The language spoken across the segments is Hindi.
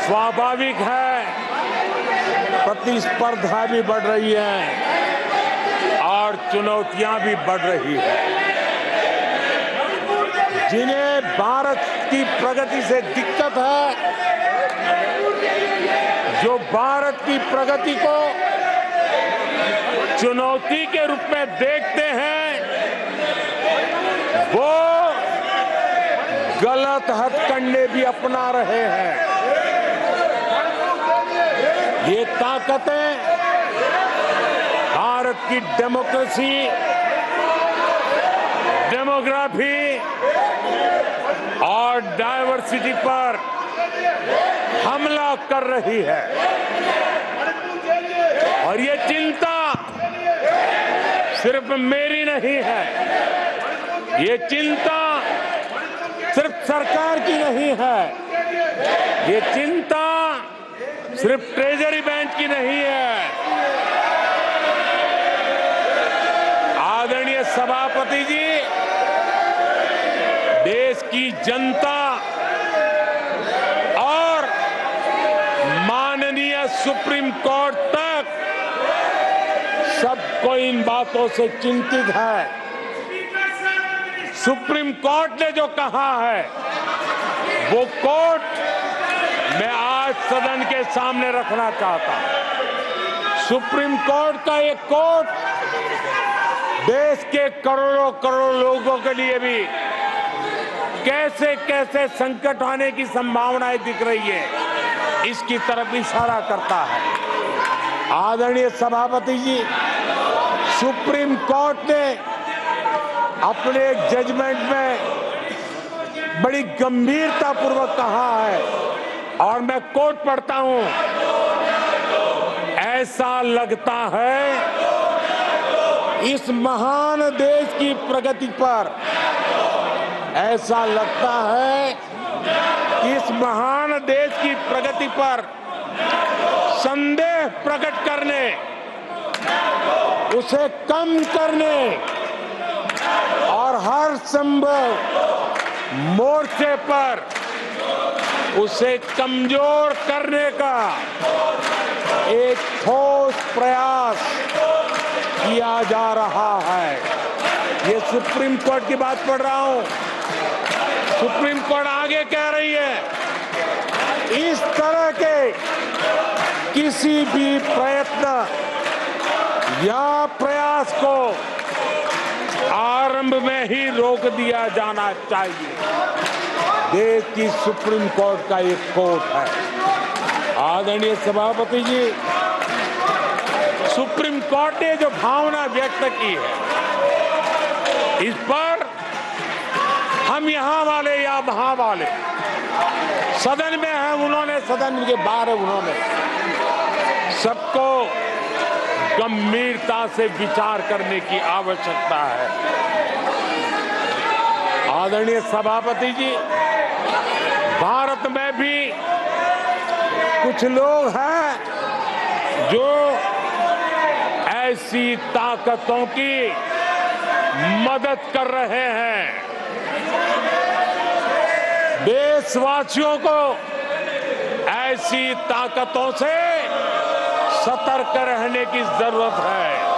स्वाभाविक है, प्रतिस्पर्धा भी बढ़ रही है और चुनौतियां भी बढ़ रही है। जिन्हें भारत की प्रगति से दिक्कत है, जो भारत की प्रगति को चुनौती के रूप में देखते हैं, वो गलत हथकंडे भी अपना रहे हैं। ये ताकतें भारत की डेमोक्रेसी, डेमोग्राफी और डायवर्सिटी पर हमला कर रही है और ये चिंता सिर्फ मेरी नहीं है, ये चिंता सिर्फ सरकार की नहीं है, ये चिंता सिर्फ ट्रेजरी बैंक की नहीं है। आदरणीय सभापति जी, देश की जनता और माननीय सुप्रीम कोर्ट तक सबको इन बातों से चिंतित है। सुप्रीम कोर्ट ने जो कहा है, वो कोर्ट मैं आज सदन के सामने रखना चाहता हूं। सुप्रीम कोर्ट का एक कोर्ट देश के करोड़ों करोड़ लोगों के लिए भी कैसे कैसे संकट आने की संभावनाएं दिख रही है, इसकी तरफ इशारा करता है। आदरणीय सभापति जी, सुप्रीम कोर्ट ने अपने एक जजमेंट में बड़ी गंभीरता पूर्वक कहा है और मैं कोट पढ़ता हूं, ऐसा लगता है इस महान देश की प्रगति पर, ऐसा लगता है कि इस महान देश की प्रगति पर संदेह प्रकट करने, उसे कम करने और हर संभव मोर्चे पर उसे कमजोर करने का एक ठोस प्रयास किया जा रहा है। ये सुप्रीम कोर्ट की बात पढ़ रहा हूं। सुप्रीम कोर्ट आगे कह रही है, इस तरह के किसी भी प्रयत्न या प्रयास को आरंभ में ही रोक दिया जाना चाहिए। देश की सुप्रीम कोर्ट का एक कोर्ट है। आदरणीय सभापति जी, सुप्रीम कोर्ट ने जो भावना व्यक्त की है, इस पर हम यहां वाले या वहां वाले, सदन में हैं उन्होंने, सदन के बाहर उन्होंने, सबको गंभीरता से विचार करने की आवश्यकता है। आदरणीय सभापति जी, भारत में भी कुछ लोग हैं जो ऐसी ताकतों की मदद कर रहे हैं। देशवासियों को ऐसी ताकतों से सतर्क रहने की जरूरत है।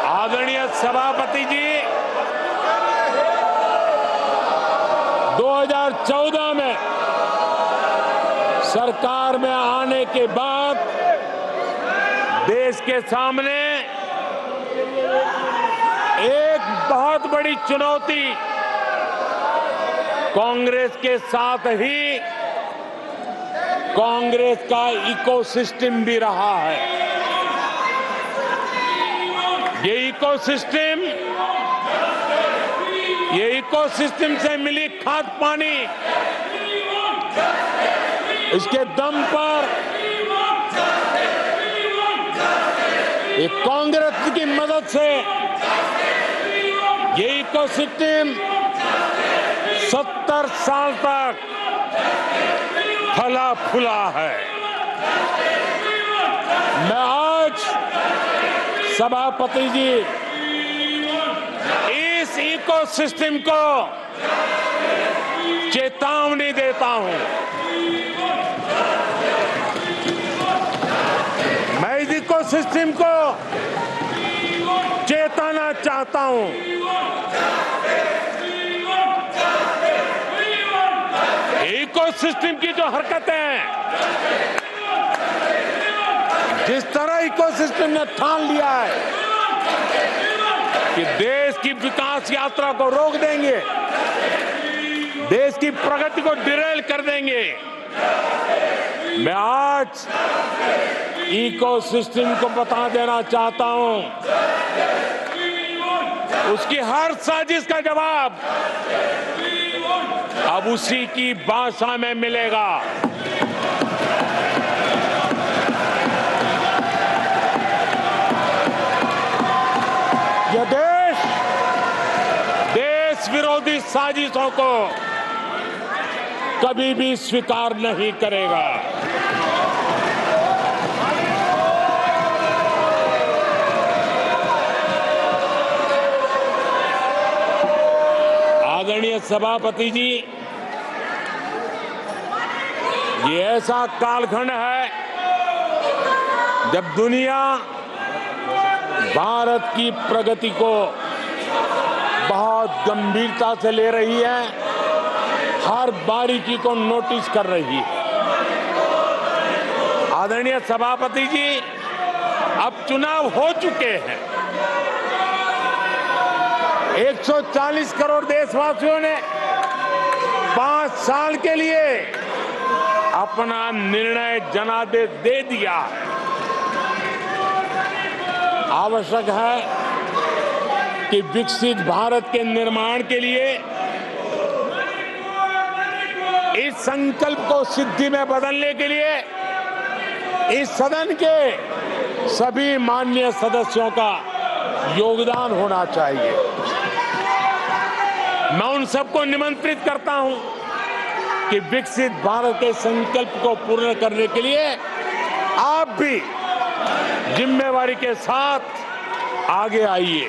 आदरणीय सभापति जी, 2014 में सरकार में आने के बाद देश के सामने एक बहुत बड़ी चुनौती कांग्रेस के साथ ही कांग्रेस का इकोसिस्टम भी रहा है। ये इकोसिस्टम से मिली खाद पानी, इसके दम पर ये कांग्रेस की मदद से ये इकोसिस्टम 70 साल तक फला फूला है। मैं आज सभापति जी, इस इकोसिस्टम को चेतावनी देता हूं। मैं इस इकोसिस्टम को चेताना चाहता हूं। इकोसिस्टम की जो हरकतें हैं, जिस तरह इकोसिस्टम ने ठान लिया है कि देश की विकास यात्रा को रोक देंगे, देश की प्रगति को डिरेल कर देंगे, मैं आज इकोसिस्टम को बता देना चाहता हूं, उसकी हर साजिश का जवाब अब उसी की भाषा में मिलेगा। यह देश विरोधी साजिशों को कभी भी स्वीकार नहीं करेगा। आदरणीय सभापति जी, ये ऐसा कालखंड है जब दुनिया भारत की प्रगति को बहुत गंभीरता से ले रही है, हर बारीकी को नोटिस कर रही है। आदरणीय सभापति जी, अब चुनाव हो चुके हैं। 140 करोड़ देशवासियों ने 5 साल के लिए अपना निर्णय जनादेश दे दिया। आवश्यक है कि विकसित भारत के निर्माण के लिए इस संकल्प को सिद्धि में बदलने के लिए इस सदन के सभी माननीय सदस्यों का योगदान होना चाहिए। मैं उन सबको निमंत्रित करता हूं कि विकसित भारत के संकल्प को पूर्ण करने के लिए आप भी जिम्मेवारी के साथ आगे आइए।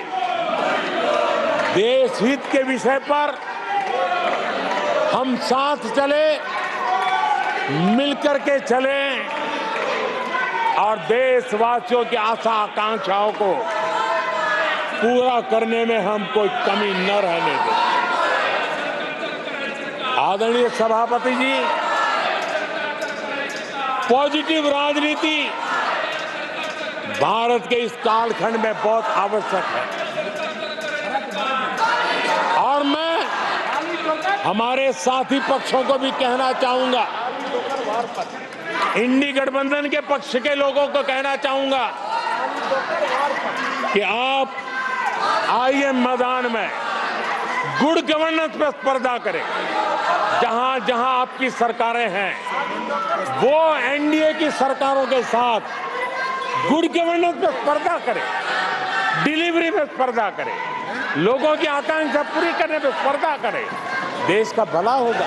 देश हित के विषय पर हम साथ चले, मिलकर के चले और देशवासियों की आशा आकांक्षाओं को पूरा करने में हम कोई कमी न रहने दें। आदरणीय सभापति जी, पॉजिटिव राजनीति भारत के इस कालखंड में बहुत आवश्यक है और मैं हमारे साथी पक्षों को भी कहना चाहूंगा, इंडी गठबंधन के पक्ष के लोगों को कहना चाहूंगा कि आप आइए मैदान में, गुड गवर्नेंस पर स्पर्धा करें। जहां जहां आपकी सरकारें हैं वो एनडीए की सरकारों के साथ गुड गवर्नेंस में स्पर्धा करें, डिलीवरी में स्पर्धा करें, लोगों की आकांक्षा पूरी करने में स्पर्धा करें। देश का भला होगा,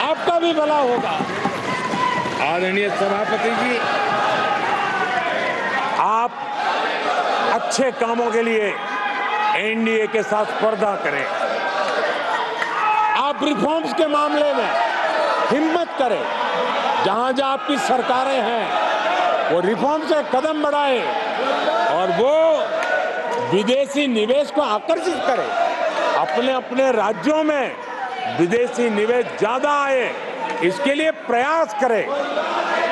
आपका भी भला होगा। आदरणीय सभापति जी, आप अच्छे कामों के लिए एनडीए के साथ स्पर्धा करें। आप रिफॉर्म्स के मामले में हिम्मत करें। जहां जहां आपकी सरकारें हैं वो रिफॉर्म से कदम बढ़ाएं और वो विदेशी निवेश को आकर्षित करें। अपने अपने राज्यों में विदेशी निवेश ज्यादा आए, इसके लिए प्रयास करें।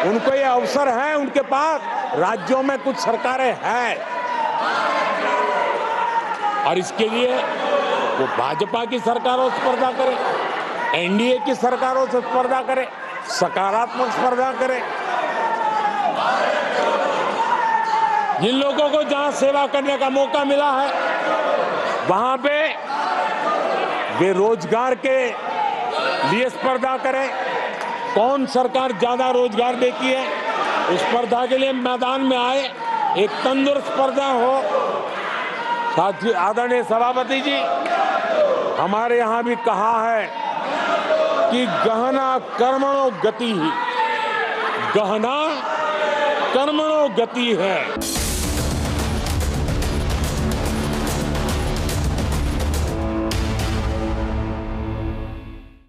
उनको ये अवसर है, उनके पास राज्यों में कुछ सरकारें हैं और इसके लिए वो भाजपा की सरकारों से स्पर्धा करें, एनडीए की सरकारों से स्पर्धा करें, सकारात्मक स्पर्धा करें। जिन लोगों को जहां सेवा करने का मौका मिला है वहां पे वे रोजगार के लिए स्पर्धा करें। कौन सरकार ज्यादा रोजगार देती है, उस स्पर्धा के लिए मैदान में आए, एक तंदुरुस्त स्पर्धा हो। साथ ही आदरणीय सभापति जी, हमारे यहाँ भी कहा है कि गहना कर्मणो गति ही, गहना कर्मणो गति है।